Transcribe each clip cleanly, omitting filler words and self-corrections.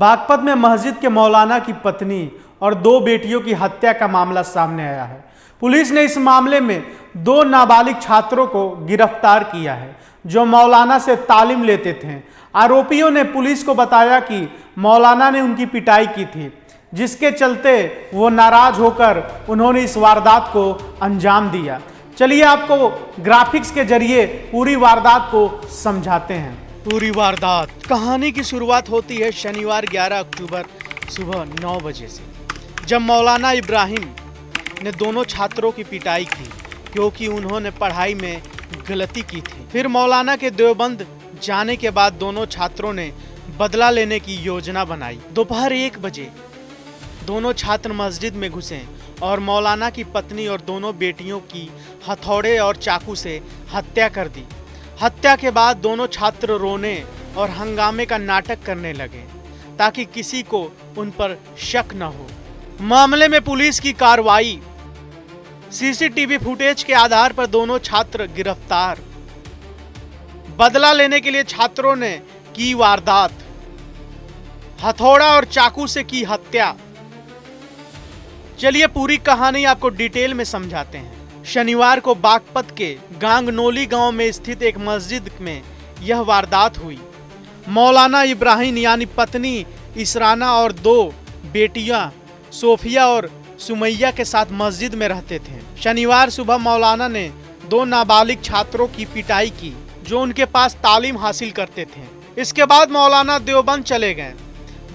बागपत में मस्जिद के मौलाना की पत्नी और 2 बेटियों की हत्या का मामला सामने आया है। पुलिस ने इस मामले में 2 नाबालिग छात्रों को गिरफ्तार किया है जो मौलाना से तालीम लेते थे। आरोपियों ने पुलिस को बताया कि मौलाना ने उनकी पिटाई की थी, जिसके चलते वो नाराज होकर उन्होंने इस वारदात को अंजाम दिया। चलिए आपको ग्राफिक्स के जरिए पूरी वारदात को समझाते हैं। पूरी वारदात कहानी की शुरुआत होती है शनिवार 11 अक्टूबर सुबह 9 बजे से, जब मौलाना इब्राहिम ने दोनों छात्रों की पिटाई की क्योंकि उन्होंने पढ़ाई में गलती की थी। फिर मौलाना के देवबंद जाने के बाद दोनों छात्रों ने बदला लेने की योजना बनाई। दोपहर 1 बजे दोनों छात्र मस्जिद में घुसे और मौलाना की पत्नी और दोनों बेटियों की हथौड़े और चाकू से हत्या कर दी। हत्या के बाद दोनों छात्र रोने और हंगामे का नाटक करने लगे ताकि किसी को उन पर शक न हो। मामले में पुलिस की कार्रवाई। सीसीटीवी फुटेज के आधार पर दोनों छात्र गिरफ्तार। बदला लेने के लिए छात्रों ने की वारदात, हथौड़ा और चाकू से की हत्या। चलिए पूरी कहानी आपको डिटेल में समझाते हैं। शनिवार को बागपत के गांगनोली गांव में स्थित एक मस्जिद में यह वारदात हुई। मौलाना इब्राहिम यानी पत्नी इसराना और 2 बेटियां सोफिया और सुमैया के साथ मस्जिद में रहते थे। शनिवार सुबह मौलाना ने 2 नाबालिग छात्रों की पिटाई की जो उनके पास तालीम हासिल करते थे। इसके बाद मौलाना देवबंद चले गए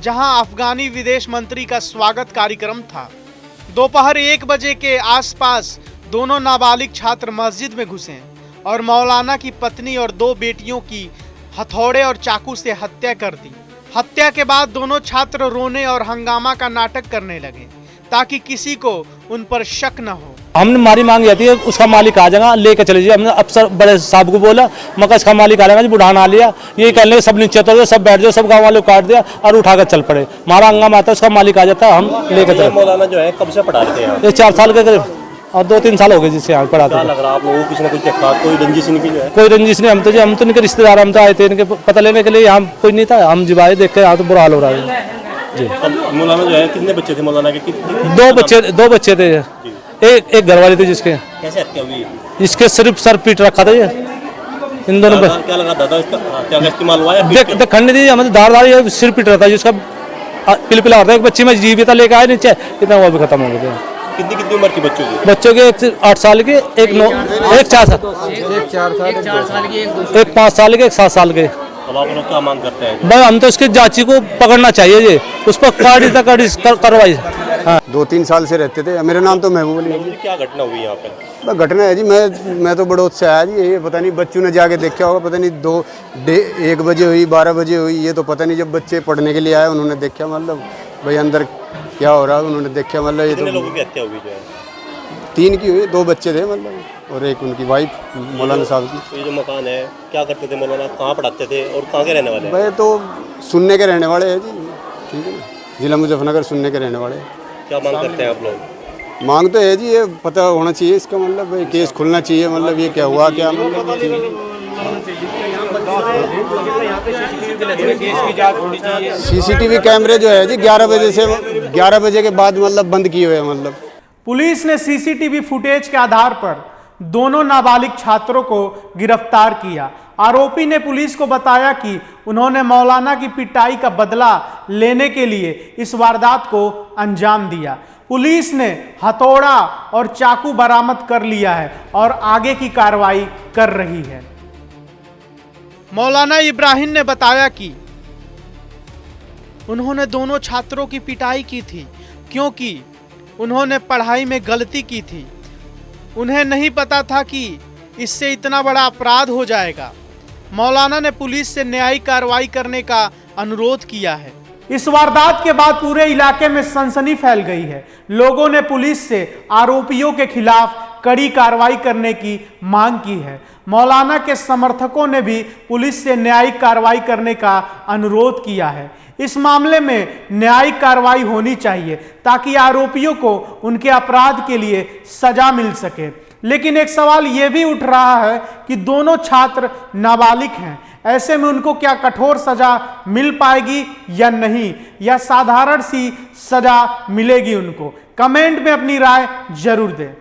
जहां अफगानी विदेश मंत्री का स्वागत कार्यक्रम था। दोपहर 1 बजे के आसपास दोनों नाबालिग छात्र मस्जिद में घुसे और मौलाना की पत्नी और 2 बेटियों की हथौड़े और चाकू से हत्या कर दी। हत्या के बाद दोनों छात्र रोने और हंगामा का नाटक करने लगे ताकि किसी को उन पर शक न हो। हमने मारी मांग जाती है, उसका मालिक आ जाएगा लेकर चले जाइए। हमने अफसर बड़े साहब को बोला, मगर इसका मालिक आ जाएगा जी, बुढ़ाना आ लिया। ये कहने सब नीचे उतर जाओ, सब बैठ जाओ, सब गाँव वालों को काट दिया और उठाकर चल पड़े। हमारा हंगामा आता है, उसका मालिक आ जाता है, हम लेकर चले। मौलाना जो है कब से पढ़ाते हैं? ये 4 साल के करीब और 2-3 साल हो गए जिससे यहाँ पढ़ाते। क्या लग रहा है आप लोगों को? किसी ने कुछ देखा? कोई रंजिश नहीं की जो है? कोई रंजिश नहीं। हम तो इनके रिश्तेदार, हम तो आए थे इनके पता लेने के लिए। यहाँ कोई नहीं था, हम जब आए देख के यहाँ तो बुरा हाल हो रहा है जी। मौलाना जो है कितने बच्चे थे मौलाना के? 2 बच्चे थे। एक घर वाले थे जिसके। कैसे हत्या हुई? इसके सिर्फ सर पीट रखा था ये इन दोनों पे। क्या लगा दादा इसका क्या इस्तेमाल हुआ है? देख खंड दी हमें धार सिर पीट रहा था जिसका पिलपिला रहा था। एक बच्ची में जीविता लेकर आए नीचे, इतना वो भी खत्म हो गया। कितनी उम्र की बच्चों की? बच्चों के एक 8 साल के, एक 4 साल, एक 5 साल के, एक 7 साल के। अब आप लोग क्या मांग करते हैं? भाई हम तो उसके जांची को पकड़ना चाहिए जी, उस पर कार्रवाई। हाँ। 2-3 साल से रहते थे। मेरा नाम तो महबूब अली है। क्या घटना हुई यहाँ पे? घटना है जी, मैं तो बड़ौत से आया जी। ये पता नहीं बच्चों ने जाके देखा होगा, पता नहीं 1 बजे हुई, 12 बजे हुई, ये तो पता नहीं। जब बच्चे पढ़ने के लिए आए उन्होंने देखा, मतलब भाई अंदर क्या हो रहा है, उन्होंने देखा। मतलब ये तो लोगों की हत्या हुई जो है? 3 की हुई, 2 बच्चे थे मतलब, और एक उनकी वाइफ मौलाना साहब की। तो ये जो मकान है क्या करते थे मौलाना? कहाँ पढ़ाते थे और कहाँ के रहने वाले? भाई तो सुनने के रहने वाले हैं जी, ठीक है ना, जिला मुजफ्फरनगर सुनने के रहने वाले। क्या मांग करते हैं आप लोग? मांग तो है जी, ये पता होना चाहिए इसका, मतलब भाई केस खुलना चाहिए, मतलब ये क्या हुआ क्या, मतलब सीसीटीवी कैमरे जो है जी 11 बजे के बाद मतलब बंद किए हुए हैं। मतलब पुलिस ने सीसीटीवी फुटेज के आधार पर दोनों नाबालिग छात्रों को गिरफ्तार किया। आरोपी ने पुलिस को बताया कि उन्होंने मौलाना की पिटाई का बदला लेने के लिए इस वारदात को अंजाम दिया। पुलिस ने हथौड़ा और चाकू बरामद कर लिया है और आगे की कार्रवाई कर रही है। मौलाना इब्राहिम ने बताया कि उन्होंने दोनों छात्रों की पिटाई की थी क्योंकि उन्होंने पढ़ाई में गलती की थी। उन्हें नहीं पता था कि इससे इतना बड़ा अपराध हो जाएगा। मौलाना ने पुलिस से न्यायिक कार्रवाई करने का अनुरोध किया है। इस वारदात के बाद पूरे इलाके में सनसनी फैल गई है। लोगों ने पुलिस से आरोपियों के खिलाफ कड़ी कार्रवाई करने की मांग की है। मौलाना के समर्थकों ने भी पुलिस से न्यायिक कार्रवाई करने का अनुरोध किया है। इस मामले में न्यायिक कार्रवाई होनी चाहिए ताकि आरोपियों को उनके अपराध के लिए सजा मिल सके। लेकिन एक सवाल यह भी उठ रहा है कि दोनों छात्र नाबालिग हैं। ऐसे में उनको क्या कठोर सजा मिल पाएगी या नहीं, या साधारण सी सजा मिलेगी उनको? कमेंट में अपनी राय जरूर दें।